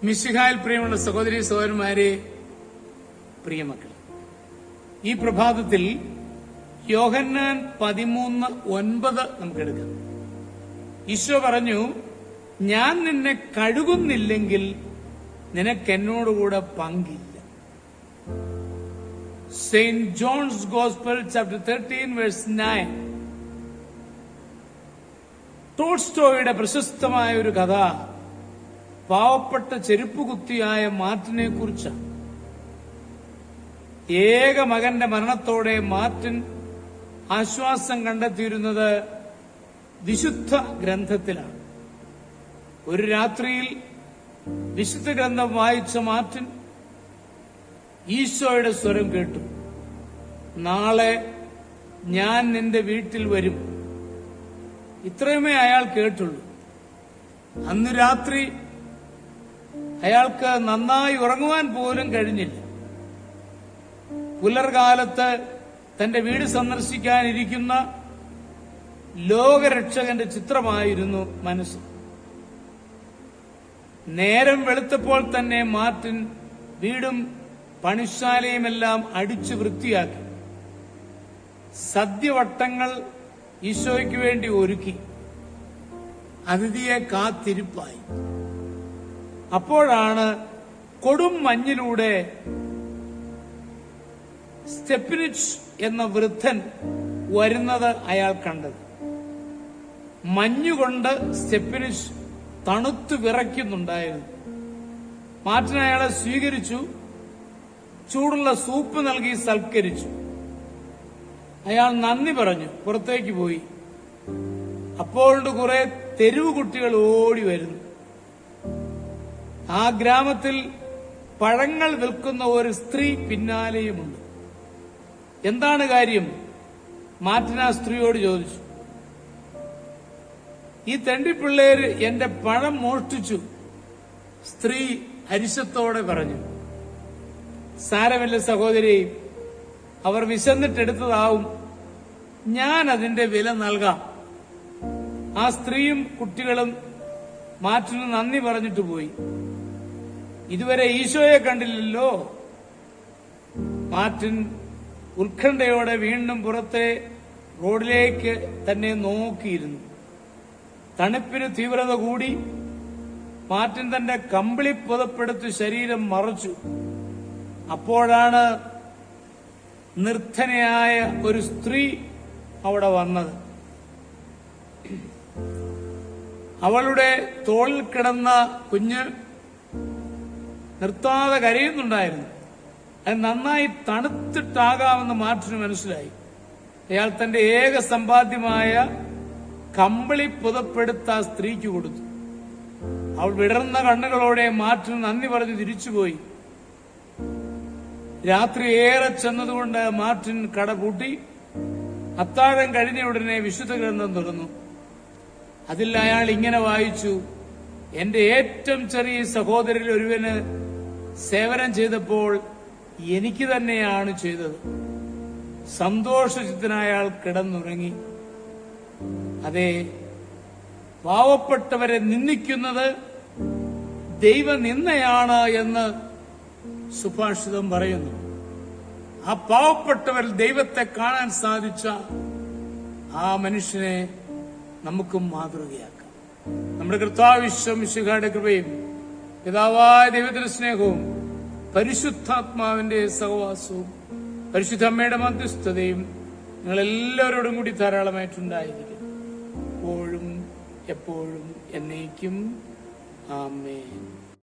മിശിഹായിൽ പ്രിയമുള്ള സഹോദരി സഹോദരന്മാരെ, പ്രിയമക്കൾ, ഈ പ്രഭാതത്തിൽ യോഹന്നാൻ 13:9 നമുക്കെടുക്കാം. ഈശോ പറഞ്ഞു, ഞാൻ നിന്നെ കഴുകുന്നില്ലെങ്കിൽ നിനക്കെന്നോടുകൂടെ പങ്കില്ല. Saint John's gospel chapter 13:9. ടോൾസ്റ്റോയുടെ പ്രശസ്തമായ ഒരു കഥ പാവപ്പെട്ട ചെരുപ്പുകുത്തിയായ മാർട്ടിനെ കുറിച്ചാണ്. ഏക മകന്റെ മരണത്തോടെ മാർട്ടിൻ ആശ്വാസം കണ്ടെത്തിയിരുന്നത് വിശുദ്ധ ഗ്രന്ഥത്തിലാണ്. ഒരു രാത്രിയിൽ വിശുദ്ധ ഗ്രന്ഥം വായിച്ച മാർട്ടിൻ ഈശോയുടെ സ്വരം കേട്ടു. നാളെ ഞാൻ നിന്റെ വീട്ടിൽ വരും. ഇത്രയുമേ അയാൾ കേട്ടുള്ളൂ. അന്ന് രാത്രി അയാൾക്ക് നന്നായി ഉറങ്ങുവാൻ പോലും കഴിഞ്ഞില്ല. പുലർകാലത്ത് തന്റെ വീട് സന്ദർശിക്കാനിരിക്കുന്ന ലോകരക്ഷകന്റെ ചിത്രമായിരുന്നു മനസ്സ്. നേരം വെളുത്തപ്പോൾ തന്നെ മാർട്ടിൻ വീടും പണിശാലയുമെല്ലാം അടിച്ചു വൃത്തിയാക്കി. സദ്യവട്ടങ്ങൾ ഈശോയ്ക്ക് വേണ്ടി ഒരുക്കി. അതിഥിയെ കാത്തിരിപ്പായി. അപ്പോഴാണ് കൊടും മഞ്ഞിലൂടെ സ്റ്റെപ്പിനിച്ച് എന്ന വൃദ്ധൻ വരുന്നത് അയാൾ കണ്ടത്. മഞ്ഞുകൊണ്ട് സ്റ്റെപ്പിനിച്ച് തണുത്തു വിറയ്ക്കുന്നുണ്ടായിരുന്നു. മാർട്ടിൻ അയാളെ സ്വീകരിച്ചു. ചൂടുള്ള സൂപ്പ് നൽകി സൽക്കരിച്ചു. അയാൾ നന്ദി പറഞ്ഞു പുറത്തേക്ക് പോയി. അപ്പോഴുണ്ട് കുറെ തെരുവ് കുട്ടികൾ ഓടി വരുന്നു. ആ ഗ്രാമത്തിൽ പഴങ്ങൾ വിൽക്കുന്ന ഒരു സ്ത്രീ പിന്നാലെയുമുണ്ട്. എന്താണ് കാര്യം? മാർട്ടിൻ ആ സ്ത്രീയോട് ചോദിച്ചു. ഈ തെണ്ടിപ്പിള്ളേര് എന്റെ പഴം മോഷ്ടിച്ചു. സ്ത്രീ അരിശത്തോടെ പറഞ്ഞു. സാരമില്ല സഹോദരി, അവർ വിശന്നിട്ടെടുത്തതാവും, ഞാൻ അതിന്റെ വില നൽകാം. ആ സ്ത്രീയും കുട്ടികളും മാർട്ടിന് നന്ദി പറഞ്ഞിട്ട് പോയി. ഇതുവരെ ഈശോയെ കണ്ടില്ലല്ലോ. മാർട്ടിൻ ഉത്കണ്ഠയോടെ വീണ്ടും പുറത്തെ റോഡിലേക്ക് തന്നെ നോക്കിയിരുന്നു. തണുപ്പിന് തീവ്രത കൂടി. മാർട്ടിൻ തന്റെ കമ്പിളി പുതപ്പെടുത്ത് ശരീരം മറച്ചു. അപ്പോഴാണ് നിർധനയായ ഒരു സ്ത്രീ അവിടെ വന്നത്. അവളുടെ തോളിൽ കിടന്ന കുഞ്ഞ് നിർത്താതെ കരയുന്നുണ്ടായിരുന്നു. അത് നന്നായി തണുത്തിട്ടാകാമെന്ന് മാർട്ടിന് മനസ്സിലായി. അയാൾ തന്റെ ഏക സമ്പാദ്യമായ കമ്പിളി പുതപ്പെടുത്ത ആ സ്ത്രീക്ക് കൊടുത്തു. അവൾ വിടർന്ന കണ്ണുകളോടെ മാർട്ടിന് നന്ദി പറഞ്ഞ് തിരിച്ചുപോയി. രാത്രി ഏറെ ചെന്നതുകൊണ്ട് മാർട്ടിൻ കട പൂട്ടി. അത്താഴം കഴിഞ്ഞ ഉടനെ വിശുദ്ധ ഗ്രന്ഥം തുറന്നു. അതിൽ അയാൾ ഇങ്ങനെ വായിച്ചു: എന്റെ ഏറ്റവും ചെറിയ സഹോദരിൽ ഒരുവന് സേവനം ചെയ്തപ്പോൾ എനിക്ക് തന്നെയാണ് ചെയ്തത്. സന്തോഷചിത്തനായ അയാൾ കിടന്നുറങ്ങി. അതെ, പാവപ്പെട്ടവരെ നിന്ദിക്കുന്നത് ദൈവനിന്ദയാണ് എന്ന് സുഭാഷിതം പറയുന്നു. ആ പാവപ്പെട്ടവരിൽ ദൈവത്തെ കാണാൻ സാധിച്ച ആ മനുഷ്യനെ നമുക്കും മാതൃകയാക്കാം. നമ്മുടെ കർത്താവ് മിശിഹായുടെ കൃപയും പിതാവായ ദൈവത്തിന്റെ സ്നേഹവും പരിശുദ്ധാത്മാവിന്റെ സഹവാസവും പരിശുദ്ധ അമ്മയുടെ മധ്യസ്ഥതയും നിങ്ങളെല്ലാവരോടും കൂടി ധാരാളമായിട്ടുണ്ടായിരിക്കും, എപ്പോഴും എപ്പോഴും എന്നേക്കും. ആമേൻ.